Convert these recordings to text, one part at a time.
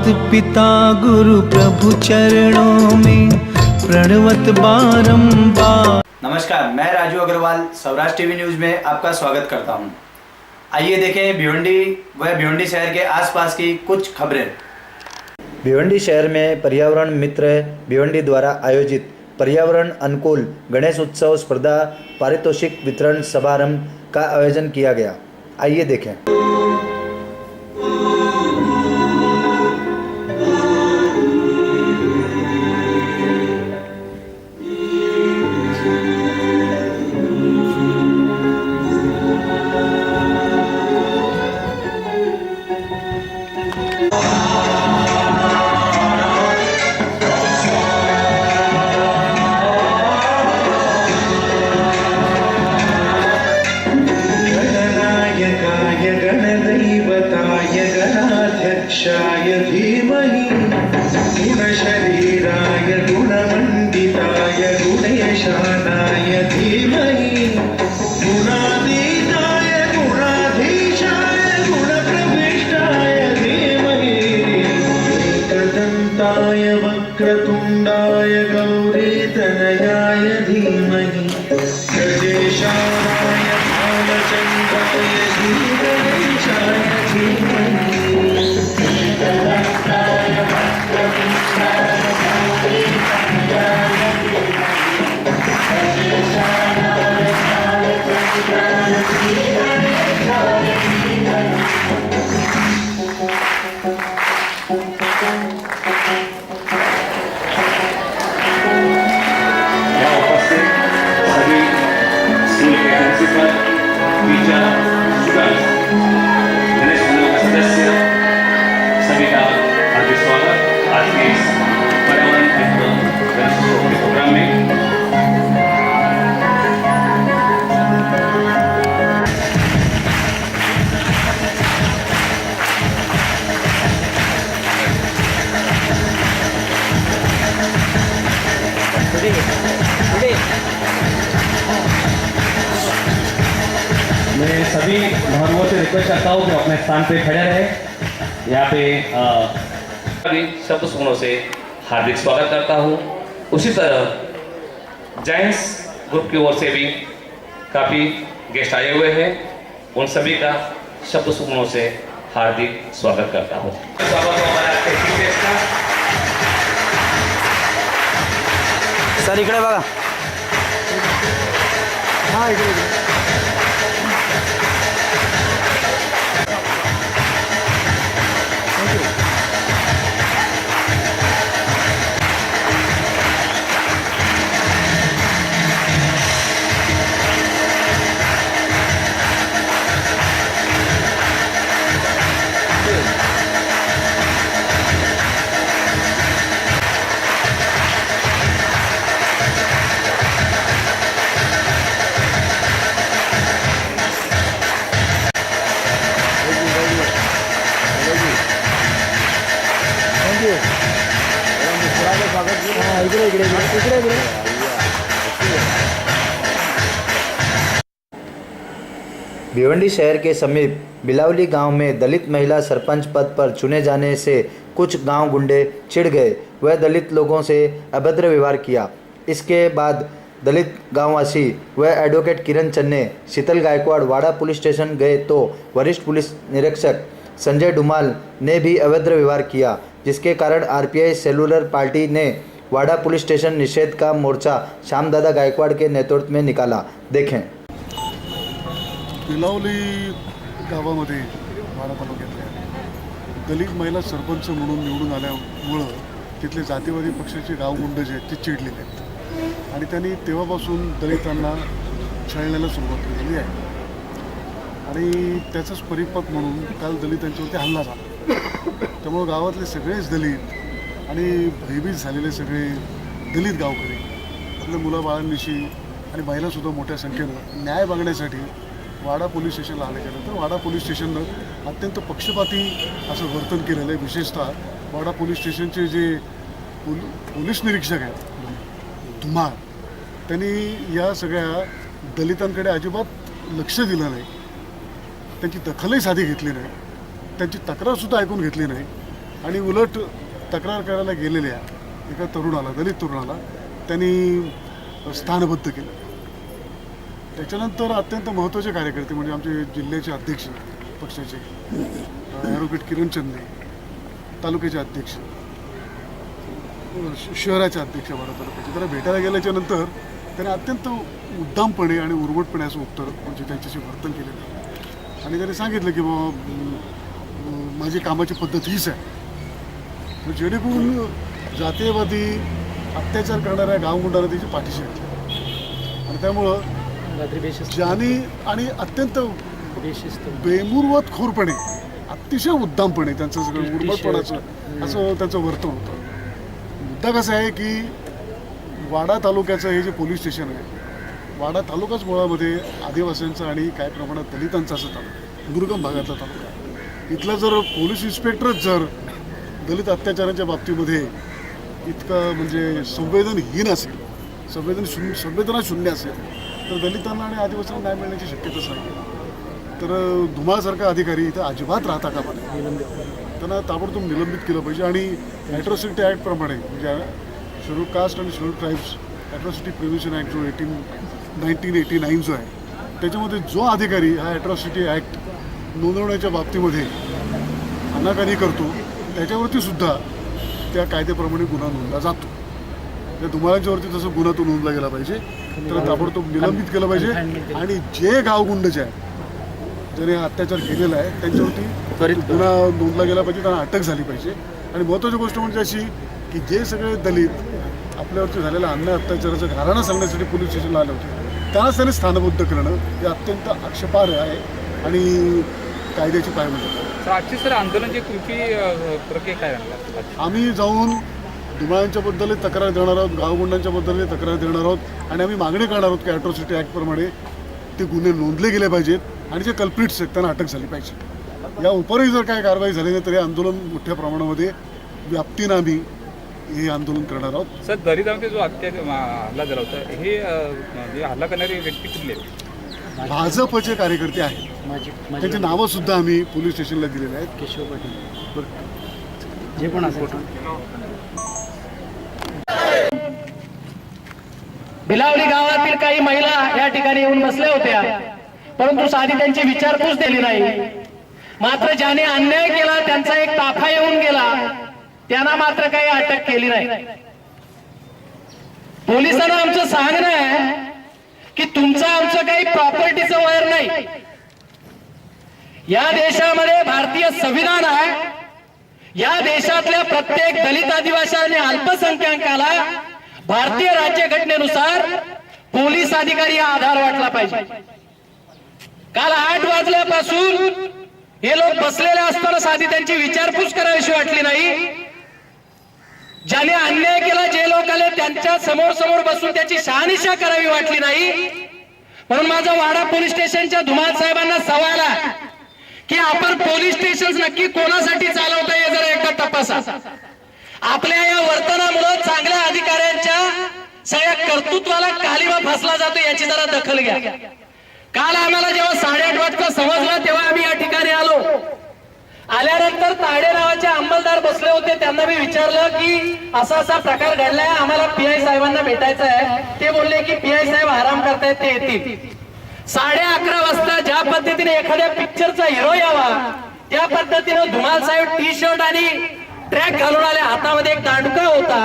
मात पिता गुरु प्रभु चरणों में प्रणवत बारंबार। नमस्कार, मैं राजू अग्रवाल सौराष्ट्र टीवी न्यूज़ में आपका स्वागत करता हूं। आइए देखें भिवंडी व भिवंडी शहर के आसपास की कुछ खबरें। भिवंडी शहर में पर्यावरण मित्र भिवंडी द्वारा आयोजित पर्यावरण अनुकूल गणेश उत्सव स्पर्धा पारितोषिक वितरण समारंभ का आयोजन किया गया। आइए देखें। गणाध्यक्षाय धीमहि गुणशरीराय गुणमण्डिताय गुणेशानाय धीमहि गुणातीताय गुणाधीशाय गुणप्रविष्टाय धीमहि एकदन्ताय वक्रतुण्डाय गौरीतनयाय धीमहि गजेशानाय भालचन्द्राय धीमहि मैं सभी महानुभावों से रिक्वेस्ट करता हूँ कि अपने स्थान पे खड़े रहे। यहाँ पे शब्द सुमनों से हार्दिक स्वागत करता हूँ। उसी तरह जेंट्स ग्रुप की ओर से भी काफ़ी गेस्ट आए हुए हैं, उन सभी का शब्द सुमनों से हार्दिक स्वागत करता हूँ। स्वागत हो हमारे आज के चीफ गेस्ट का। सर इकडे बघा। हाँ इकडे भिवंडी शहर के समीप बिलावली गांव में दलित महिला सरपंच पद पर चुने जाने से कुछ गांव गुंडे चिढ़ गए। वह दलित लोगों से अभद्र व्यवहार किया। इसके बाद दलित गांववासी व एडवोकेट किरण चन्ने शीतल गायकवाड़ वाड़ा पुलिस स्टेशन गए तो वरिष्ठ पुलिस निरीक्षक संजय डुमाल ने भी अभद्र व्यवहार किया, जिसके कारण आरपीआई सेलुलर पार्टी ने वाड़ा पुलिस स्टेशन निषेध का मोर्चा श्यामदादा गायकवाड़ के नेतृत्व में निकाला। देखें। बिलावली गावामध्ये वाडा तालुक्यातल्या दलित महिला सरपंच म्हणून निवडून आल्यामुळं तिथले जातीवादी पक्षाचे गावगुंड जे आहेत ते चिडलेले आहेत आणि त्यांनी तेव्हापासून दलितांना छळण्याला सुरुवात केलेली आहे आणि त्याचाच परिपाक म्हणून काल दलितांच्यावरती हल्ला झाला। त्यामुळे गावातले सगळेच दलित आणि भयभीत झालेले सगळे दलित गावकरी आपल्या मुलाबाळांविषयी आणि महिलासुद्धा मोठ्या संख्येनं न्याय मागण्यासाठी वाडा पोलीस स्टेशनला आले गेलं तर वाडा पोलीस स्टेशननं अत्यंत पक्षपाती असं वर्तन केलेलं आहे। विशेषतः वाडा पोलीस स्टेशनचे जे पोलीस निरीक्षक आहेत धुमाळ, त्यांनी या सगळ्या दलितांकडे अजिबात लक्ष दिलं नाही, त्यांची दखलही साधी घेतली नाही, त्यांची तक्रारसुद्धा ऐकून घेतली नाही आणि उलट तक्रार करायला गेलेल्या एका तरुणाला, दलित तरुणाला त्यांनी स्थानबद्ध केलं. त्याच्यानंतर अत्यंत महत्त्वाचे कार्यकर्ते म्हणजे आमचे जिल्ह्याचे अध्यक्ष पक्षाचे ॲडव्होकेट किरण चंदे, तालुक्याचे अध्यक्ष, शहराचे अध्यक्ष वाडा तालुक्याचे, त्याला भेटायला गेल्याच्या नंतर त्याने अत्यंत उद्दामपणे आणि उर्मटपणे असं उत्तर म्हणजे त्यांच्याशी वर्तन केलेलं आहे. आणि त्याने सांगितलं की बाबा माझी कामाची पद्धत हीच आहे, जेणेकरून जातीयवादी अत्याचार करणाऱ्या गावगुंडाला त्याची पाठीशी घातली. आणि त्यामुळं ज्याने आणि अत्यंत बेमुरवतखोरपणे अतिशय उद्दामपणे त्यांचं सगळं उर्मटपणाचं असं त्यांचं वर्तन होतं. मुद्दा कसा आहे की वाडा तालुक्याचं हे जे पोलीस स्टेशन आहे, वाडा तालुकाच मुळामध्ये आदिवासींचा आणि काही प्रमाणात दलितांचा असं तालुका, दुर्गम भागातला तालुका आहे. इथला जर पोलीस इन्स्पेक्टरच जर दलित अत्याचारांच्या बाबतीमध्ये इतकं म्हणजे संवेदनहीन असेल, संवेदना शून्य असेल, तर दलितांना आणि आदिवासींना न्याय मिळण्याची शक्यताच नाही. तर धुमाळसारखा अधिकारी इथं अजिबात राहता कामा नये, त्यांना ताबडतोब निलंबित केलं पाहिजे. आणि ॲट्रॉसिटी ॲक्टप्रमाणे म्हणजे शेड्यूल कास्ट आणि schedule tribes atrocity prevention act जो 1989 जो आहे, त्याच्यामध्ये जो अधिकारी हा ॲट्रॉसिटी ॲक्ट नोंदवण्याच्या बाबतीमध्ये अनाकारी करतो त्याच्यावरती सुद्धा त्या कायद्याप्रमाणे गुन्हा नोंदला जातो. त्या धुमाळांच्यावरती तसं गुन्हा तो नोंदला गेला पाहिजे, तर ताबडतोब निलंबित केलं पाहिजे. आणि जे गावगुंड जे आहे ज्याने अत्याचार केलेला आहे त्यांच्यावरती त्वरित गुन्हा नोंदला गेला पाहिजे, त्यांना अटक झाली पाहिजे. आणि महत्त्वाची गोष्ट म्हणजे अशी की जे सगळे दलित आपल्यावरती झालेल्या अन्याय अत्याचाराचं घराणं सांगण्यासाठी पोलीस स्टेशनला आले होते त्यांनाच त्यांनी स्थानबद्ध करणं हे अत्यंत आक्षेपार्ह आहे आणि कायद्याची पायमल्ली आहे. आजची सर आंदोलनाची तुमची प्रक्रिया काय राहणार? आम्ही जाऊन धुमाळांच्या बद्दल तक्रार देणार आहोत, गावगुंडांच्या बद्दल तक्रार देणार आहोत आणि आम्ही मागणी करणार आहोत की ॲट्रॉसिटी ॲक्टप्रमाणे ते गुन्हे नोंदले गेले पाहिजेत आणि जे कल्प्रिट्स आहेत त्यांना अटक झाली पाहिजे. या उपरही जर काय कारवाई झाली नाही तर हे आंदोलन मोठ्या प्रमाणामध्ये व्याप्तीनं आम्ही हे आंदोलन करणार आहोत. सर दलितांमध्ये जो हल्ला झाला होता हे म्हणजे हल्ला करणारी व्यक्ती कुठली आहे? भाजपचे कार्यकर्ते आहेत, त्यांची नावं सुद्धा आम्ही पोलीस स्टेशनला दिलेली आहेत. केशव पाटील जे पण असेल. बिलावली गावातील काही महिला या ठिकाणी येऊन बसल्या होत्या, परंतु साधी त्यांची विचारपूस दिली नाही. मात्र ज्याने अन्याय केला त्यांचा एक ताफा येऊन गेला, त्यांना मात्र काही अटक केली नाही. पोलिसांना आमचं सांगणं आहे की तुमचं आमचं काही प्रॉपर्टीचं वैर नाही. या देशामध्ये भारतीय संविधान आहे. या देशातल्या प्रत्येक दलित, आदिवासी आणि अल्पसंख्याकाला भारतीय राज्यघटनेनुसार पोलीस अधिकारी हा आधार वाटला पाहिजे. काल 8 वाजल्यापासून हे लोक बसलेले असताना साधी त्यांची विचारपूस करावीशी वाटली नाही. ज्याने अन्याय केला, जे लोक आले त्यांच्या समोर समोर बसून त्याची शहानिशा करावी वाटली नाही. म्हणून माझा वाडा पोलीस स्टेशनच्या धुमाळ साहेबांना सवाल आहे की आपण पोलीस स्टेशन नक्की कोणासाठी चालवता हे जरा एकदा तपासा. आपल्या या वर्तनामुळे चांगल्या अधिकाऱ्यांच्या सगळ्या कर्तृत्वाला कालिमा फसला जातो, याची जरा दखल घ्या. काल आम्हाला जेव्हा 8:30 वाजता समजलं तेव्हा आम्ही या ठिकाणी आलो. आल्यानंतर ताडे नावाचे अंमलदार बसले होते, त्यांना मी विचारलं की असा असा प्रकार घडलाय, आम्हाला पीआय साहेबांना भेटायचं आहे. ते बोलले की पीआय साहेब आराम करतायत, ते येतील. 11:30 वाजता ज्या पद्धतीने एखाद्या पिक्चरचा हिरो यावा त्या पद्धतीने धुमाळ साहेब टी शर्ट आणि ट्रॅक घालून आले, हातामध्ये एक दांडका होता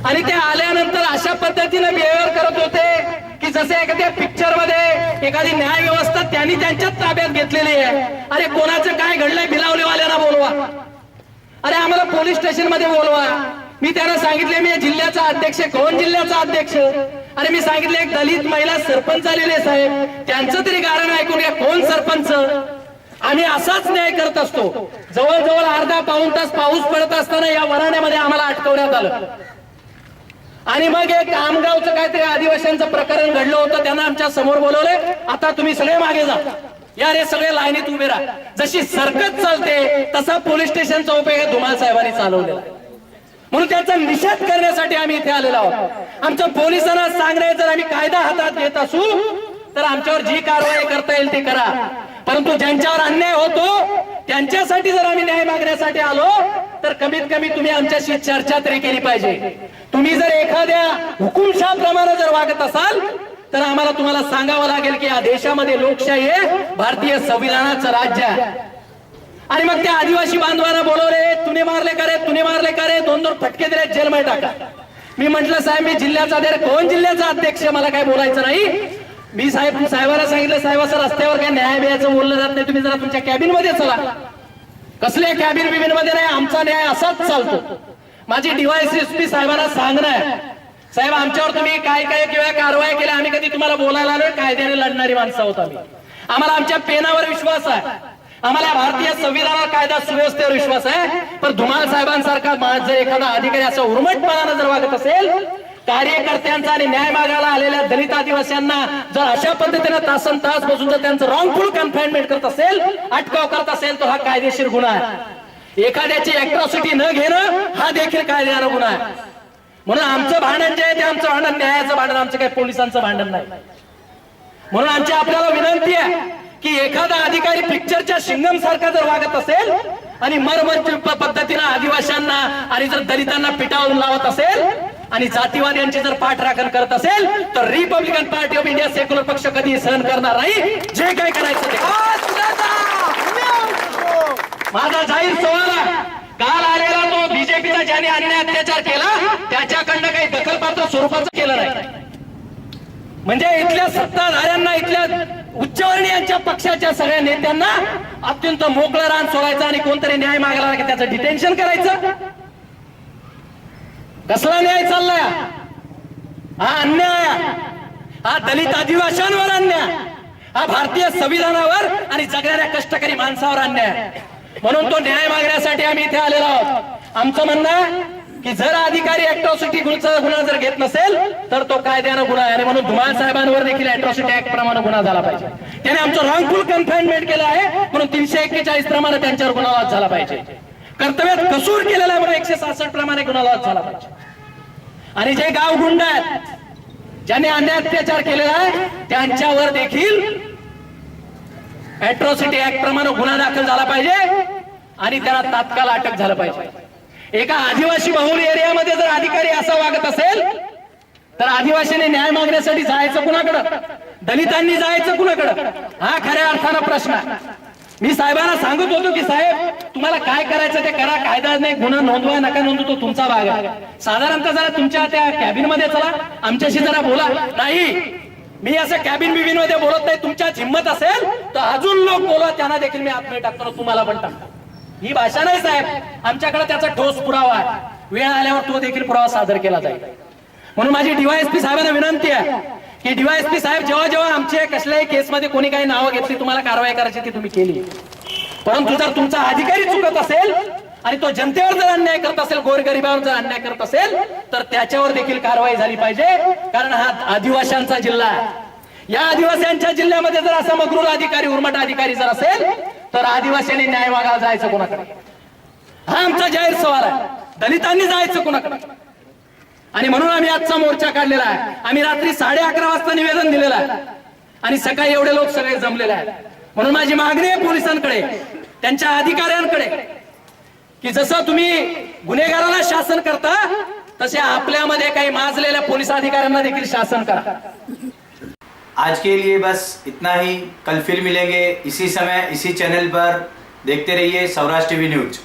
आणि ते आल्यानंतर अशा पद्धतीने बिहेवियर करत होते की जसे एखाद्या पिक्चर मध्ये एखादी न्याय व्यवस्था त्यांनी त्यांच्याच ताब्यात घेतलेली आहे. अरे कोणाचं काय घडलंय बिलावलेवाल्यांना बोलवा, अरे आम्हाला पोलीस स्टेशन मध्ये बोलवा. मी त्यांना सांगितले मी जिल्ह्याचा अध्यक्ष. कोण जिल्ह्याचा अध्यक्ष? अरे मी सांगितले एक दलित महिला सरपंच आलेले साहेब, त्यांचं तरी कारण ऐकून घ्या. कोण सरपंच? आम्ही असाच न्याय करत असतो. जवळजवळ अर्धा पाऊण तास पाऊस पडत असताना या वराण्यामध्ये आम्हाला अटकवण्यात आलं आणि मग एक आमगावचं काहीतरी आदिवासींचं प्रकरण घडलं होतं. त्यांना आमच्या समोर बोलवले, आता तुम्ही सगळे मागे जा, या रे सगळे लाईनीत उभे राहा. जशी सर्कस चालते तसा पोलीस स्टेशनचा उपयोग धुमाळ साहेबांनी चालवलेला, म्हणून त्याचा निषेध करण्यासाठी आम्ही इथे आलेलो आहोत. आमच्या पोलिसांना सांगणे, जर आम्ही कायदा हातात घेत असू तर आमच्यावर जी कारवाई करता येईल ती करा, परंतु ज्यांच्यावर अन्याय होतो त्यांच्यासाठी जर आम्ही न्याय मागण्यासाठी आलो तर कमीत कमी तुम्ही आमच्याशी चर्चा तरी केली पाहिजे. तुम्ही जर एखाद्या हुकुमशाहीप्रमाणे जर वागत असाल तर आम्हाला तुम्हाला सांगावं लागेल की या देशामध्ये लोकशाही आहे, भारतीय संविधानाचं राज्य आहे. आणि मग त्या आदिवासी बांधवांना बोलवले, तुने मारले का रे, तुने मारले का रे, 2-2 फटके दिले, जेलमध्ये टाका. मी म्हंटल साहेब मी जिल्ह्याचा कोण जिल्ह्याचा अध्यक्ष, मला काय बोलायचं नाही. मी साहेबांना सांगितलं, साहेब असं रस्त्यावर काय न्याय बियाचं बोललं जात नाही, तुम्ही जरा तुमच्या कॅबिन मध्ये चला. कसले कॅबिन बिबिन मध्ये नाही, आमचा न्याय असाच चालतो. माझी DYSP साहेबांना सांगणं आहे, साहेब आमच्यावर तुम्ही काय किंवा कारवाई केल्या, आम्ही कधी तुम्हाला बोलायला आलोय, कायद्याने लढणारी माणसं आहोत आम्ही. आम्हाला आमच्या पेनावर विश्वास आहे, आम्हाला भारतीय संविधानावर कायदा सुव्यवस्थेवर विश्वास आहे. पण धुमाळ साहेबांसारखा जर एखादा अधिकारी असं उर्मटपणानं जर वागत असेल, कार्यकर्त्यांचा आणि न्याय मागायला आलेल्या दलित आदिवासींना जर अशा पद्धतीने तासन तास बसून जर त्यांचं रॉंगफुल कन्फाइनमेंट करत असेल, अटकाव करत असेल, तर हा कायदेशीर गुन्हा आहे. एखाद्याची अॅट्रॉसिटी न घेणं हा देखील कायद्यानं गुन्हा आहे. म्हणून आमचं भांडण जे आहे ते आमचं भांडण न्यायाचं भांडण, आमचं काही पोलिसांचं भांडण नाही. म्हणून आमची आपल्याला विनंती आहे की एखादा अधिकारी पिक्चरच्या शिंगम सारखा जर वागत असेल आणि मर्मच पद्धतीनं आदिवासींना आणि जर दलितांना पिटाळून लावत असेल आणि जातीवाद्यांची जर पाठराखण करत असेल तर Republican party of India secular पक्ष कधी सहन करणार नाही. जे काही करायचं ते. माझा जाहीर सवाल आहे, काल आलेला तो बीजेपीचा ज्याने अन्याय अत्याचार केला त्याच्याकडनं काही दखलपात्र स्वरूपाचं केलं नाही. म्हणजे इथल्या सत्ताधाऱ्यांना, इथल्या उच्चवर्णीयांच्या पक्षाच्या सगळ्या नेत्यांना अत्यंत मोकळं रान सोडायचं आणि कोणतरी न्याय मागायला की त्याचं डिटेन्शन करायचं. कसला न्याय चाललाय हा? अन्याय, हा दलित आदिवासींवर अन्याय, हा भारतीय संविधानावर आणि जगणाऱ्या कष्टकरी माणसावर अन्याय. म्हणून तो न्याय मागण्यासाठी आम्ही इथे आलेलो आहोत. आमचं म्हणणं आहे की जर अधिकारी अॅट्रॉसिटी गुन्हा जर घेत नसेल तर तो कायद्यानं गुन्हा आहे. आणि म्हणून धुमाळ साहेबांवर देखील अॅट्रॉसिटी ऍक्ट प्रमाणे गुन्हा झाला पाहिजे. त्याने आमचं रॉंगफुल कन्फाइनमेंट केलं आहे म्हणून 341 प्रमाणे त्यांच्यावर गुन्हा लॉन्च झाला पाहिजे. कर्तव्यात कसूर केलेला आहे म्हणून 166 प्रमाणे गुन्हा लॉन्च झाला पाहिजे. आणि जे गाव गुंड आहेत, ज्यांनी अन्याय अत्याचार केलेला आहे, त्यांच्यावर देखील अॅट्रॉसिटी ऍक्ट प्रमाणे गुन्हा दाखल झाला पाहिजे आणि त्याला तात्काळ अटक झालं पाहिजे. एका आदिवासी बहुल एरियामध्ये जर अधिकारी असा वागत असेल तर आदिवासींनी न्याय मागण्यासाठी जायचं कुणाकडं, दलितांनी जायचं कुणाकडं, हा खऱ्या अर्थानं प्रश्न आहे. मी साहेबांना सांगत होतो की साहेब तुम्हाला काय करायचं ते करा, कायदा नाही, गुन्हा नोंदवा नका नोंदवू, तो तुमचा भाग आहे. साधारणतः जरा तुमच्या त्या कॅबिन मध्ये चला, आमच्याशी जरा बोला. नाही, मी असं कॅबिन बिबिन मध्ये बोलत नाही. तुमच्यात हिंमत असेल तर अजून लोक बोला, त्यांना देखील मी आत्महत्या टाकतो, तुम्हाला पण टाकतो. ही भाषा नाही साहेब, आमच्याकडे त्याचा ठोस पुरावा आहे. वेळ आल्यावर तो देखील पुरावा सादर केला जाईल. म्हणून माझी DYSP साहेबांना विनंती आहे की DYSP साहेब, जेव्हा जेव्हा आमच्या कसल्याही केसमध्ये कोणी काही नावं घेतली, तुम्हाला कारवाई करायची ती तुम्ही केली, परंतु जर तुमचा अधिकारी चुकत असेल आणि तो जनतेवर जर अन्याय करत असेल, गोरगरिबावर जर अन्याय करत असेल तर त्याच्यावर देखील कारवाई झाली पाहिजे. कारण हा आदिवासींचा जिल्हा आहे. या आदिवासींच्या जिल्ह्यामध्ये जर असा मगरूर अधिकारी, उर्मट अधिकारी जर असेल तर आदिवासींनी न्याय मागायला जायचं कोणाकडे, हा आमचा जाहीर सवाल आहे. दलितांनी जायचं कोणाकडे? आणि म्हणून आम्ही आजचा मोर्चा काढलेला आहे. आम्ही रात्री 11:30 वाजता निवेदन दिलेलं आहे आणि सकाळी एवढे लोक सगळे जमलेले आहेत. म्हणून माझी मागणी आहे पोलिसांकडे, त्यांच्या अधिकाऱ्यांकडे, की जसं तुम्ही गुन्हेगाराला शासन करता तसे आपल्यामध्ये काही माजलेल्या पोलीस अधिकाऱ्यांना देखील शासन करा. आज के लिए बस इतना ही. कल फिर मिलेंगे इसी समय इसी चैनल पर. देखते रहिए सौराष्ट्र टीवी न्यूज.